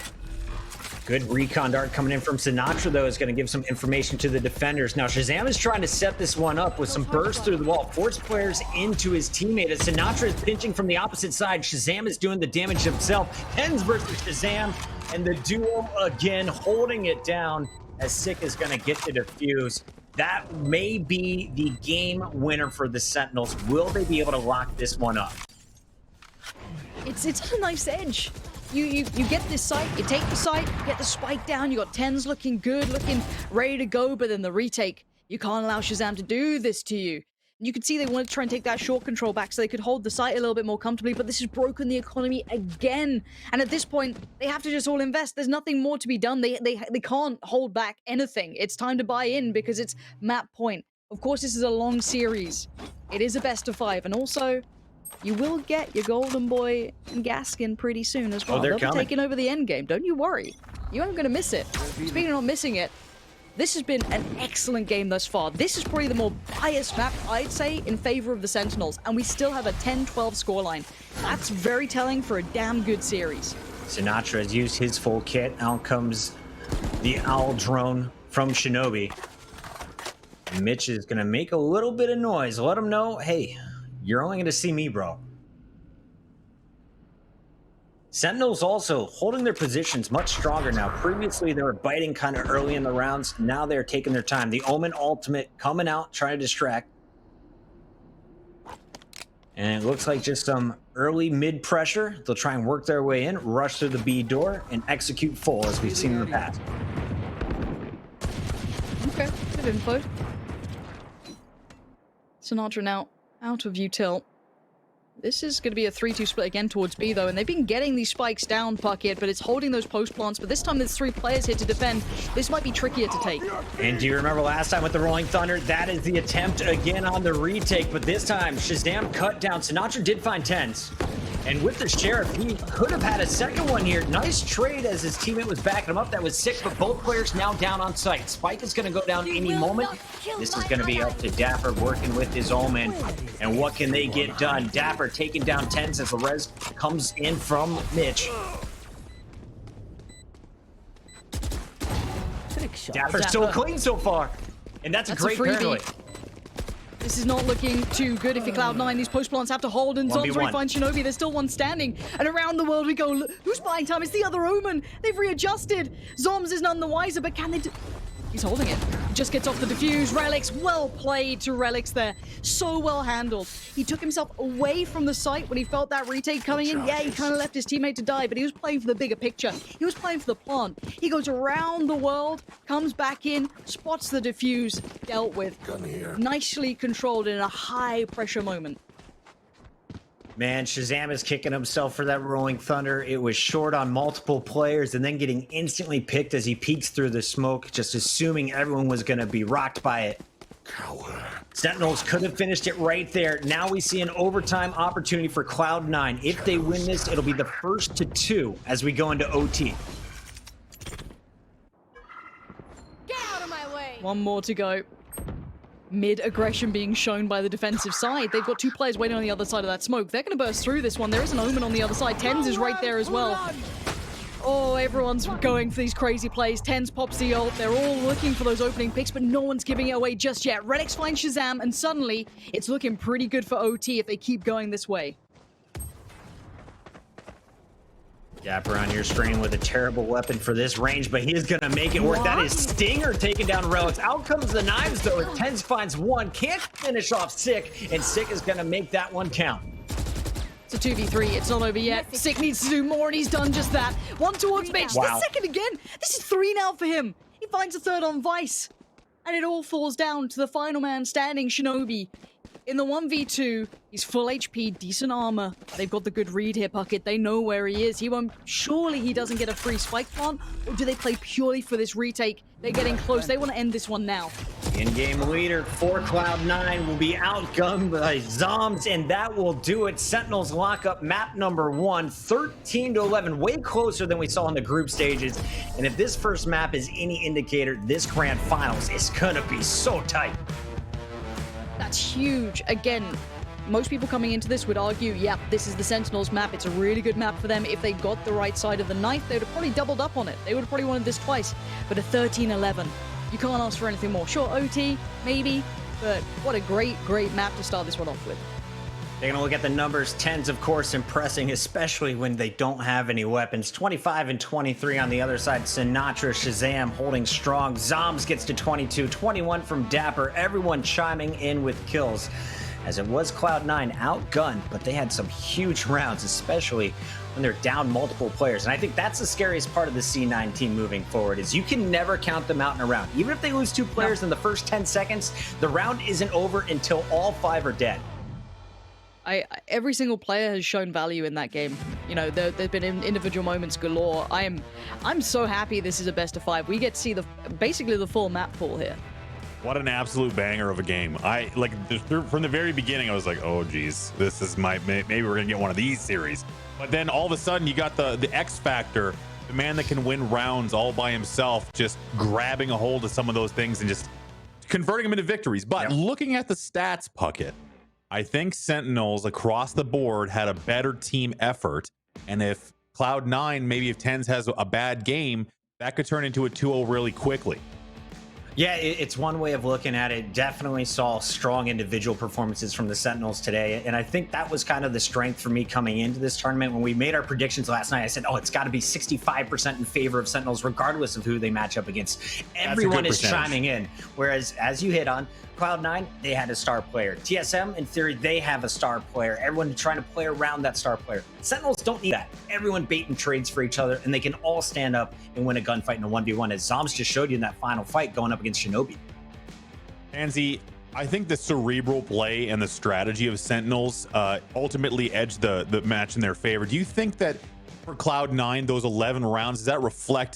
Good recon dart coming in from Sinatra, though, is going to give some information to the defenders. Now, Shazam is trying to set this one up with some bursts through the wall, force players into his teammate. As Sinatra is pinching from the opposite side, Shazam is doing the damage himself. Tens versus Shazam, and the duo again holding it down as Sick is going to get the defuse. That may be the game winner for the Sentinels. Will they be able to lock this one up? It's a nice edge. You get this site, you take the site, you get the spike down, you got 10s looking good, looking ready to go, but then the retake, you can't allow Shazam to do this to you. You could see they wanted to try and take that short control back so they could hold the site a little bit more comfortably, but this has broken the economy again. And at this point, they have to just all invest. There's nothing more to be done. They can't hold back anything. It's time to buy in because it's map point. Of course, this is a long series. It is a best of 5, and also, you will get your golden boy and Gaskin pretty soon as well. Oh, they're They'll be coming. taking over the end game. Don't you worry. You aren't going to miss it. Speaking of not missing it, this has been an excellent game thus far. This is probably the more biased map, I'd say, in favor of the Sentinels, and we still have a 10-12 scoreline. That's very telling for a damn good series. Sinatra has used his full kit. Out comes the Owl drone from Shinobi. And Mitch is going to make a little bit of noise. Let him know, hey, you're only going to see me, bro. Sentinels also holding their positions much stronger now. Previously, they were biting kind of early in the rounds. Now they're taking their time. The Omen ultimate coming out, trying to distract. And it looks like just some early mid pressure. They'll try and work their way in, rush through the B door, and execute full as we've seen in the past. Okay, good info. Sinatra now out of util. This is going to be a 3-2 split again towards B, though, and they've been getting these spikes down, Puckett, but it's holding those post plants. But this time there's 3 players here to defend. This might be trickier to take. And do you remember last time with the Rolling Thunder? That is the attempt again on the retake, but this time Shazam cut down. Sinatra did find 10s. And with the Sheriff, he could have had a second one here. Nice trade as his teammate was backing him up. That was sick, but both players now down on site. Spike is going to go down any moment. This is going to be up to Dapper working with his Omen. And what can they get done? Dapper taking down 10s as the res comes in from Mitch. Dapper's so clean so far. And that's a great parallel. This is not looking too good if you're Cloud9. These post plants have to hold, and Zombs finds Shinobi. There's still one standing. And around the world we go. Look, who's buying time? It's the other Omen. They've readjusted. Zombs is none the wiser, but can they do... He's holding it. Just gets off the defuse. Relics, well played to Relics there. So well handled. He took himself away from the site when he felt that retake coming in. Yeah, he kind of left his teammate to die, but he was playing for the bigger picture. He was playing for the plant. He goes around the world, comes back in, spots the defuse, dealt with. Nicely controlled in a high pressure moment. Man, Shazam is kicking himself for that Rolling Thunder. It was short on multiple players and then getting instantly picked as he peeks through the smoke, just assuming everyone was going to be rocked by it. Sentinels could have finished it right there. Now we see an overtime opportunity for Cloud9. If they win this, it'll be the first to 2 as we go into OT. Get out of my way. One more to go. Mid-aggression being shown by the defensive side. They've got 2 players waiting on the other side of that smoke. They're going to burst through this one. There is an Omen on the other side. Tens is right there as well. Oh, everyone's going for these crazy plays. Tens pops the ult. They're all looking for those opening picks, but no one's giving it away just yet. Relics finds Shazam, and suddenly it's looking pretty good for OT if they keep going this way. Dapper on here straining with a terrible weapon for this range, but he is going to make it work. That is Stinger taking down Relics. Out comes the knives, though. Tens finds 1. Can't finish off Sick, and Sick is going to make that one count. It's a 2v3. It's not over yet. Sick needs to do more, and he's done just that. One towards Mitch. Wow. The second again. This is 3 now for him. He finds a third on Vice. And it all falls down to the final man standing, Shinobi. In the 1v2, he's full HP, decent armor. They've got the good read here, Puckett. They know where he is. He won't... Surely he doesn't get a free spike plant? Or do they play purely for this retake? They're getting close. They want to end this one now. In-game leader for Cloud9 will be outgunned by Zombs, and that will do it. Sentinels lock up map number 1, 13-11, way closer than we saw in the group stages. And if this first map is any indicator, this grand finals is gonna be so tight. That's huge. Again, most people coming into this would argue, yeah, this is the Sentinels map. It's a really good map for them. If they got the right side of the knife, they would have probably doubled up on it. They would have probably wanted this twice. But a 13-11, you can't ask for anything more. Sure, OT, maybe, but what a great, great map to start this one off with. Taking a look at the numbers, Tens, of course, impressing, especially when they don't have any weapons. 25 and 23 on the other side. Sinatra, Shazam holding strong. Zombs gets to 22, 21 from Dapper. Everyone chiming in with kills. As it was Cloud9 outgunned, but they had some huge rounds, especially when they're down multiple players. And I think that's the scariest part of the C9 team moving forward, is you can never count them out in a round. Even if they lose 2 players in the first 10 seconds, the round isn't over until all 5 are dead. Every single player has shown value in that game. You know, there's been individual moments galore. I'm so happy this is a best of 5. We get to see basically the full map pool here. What an absolute banger of a game. From the very beginning, I was like, oh geez, this is maybe we're gonna get one of these series. But then all of a sudden you got the X factor, the man that can win rounds all by himself, just grabbing a hold of some of those things and just converting them into victories. But looking at the stats, Puckett, I think Sentinels across the board had a better team effort. And if Cloud9, maybe if Tens has a bad game, that could turn into a 2-0 really quickly. Yeah, it's one way of looking at it. Definitely saw strong individual performances from the Sentinels today. And I think that was kind of the strength for me coming into this tournament. When we made our predictions last night, I said, oh, it's got to be 65% in favor of Sentinels, regardless of who they match up against. Everyone is chiming in. Whereas, as you hit on, Cloud9, they had a star player. TSM, in theory, they have a star player. Everyone trying to play around that star player. Sentinels don't need that. Everyone bait and trades for each other, and they can all stand up and win a gunfight in a 1v1, as Zombs just showed you in that final fight going up against Shinobi. Anzi, I think the cerebral play and the strategy of Sentinels ultimately edged the match in their favor. Do you think that for Cloud9, those 11 rounds, is that reflective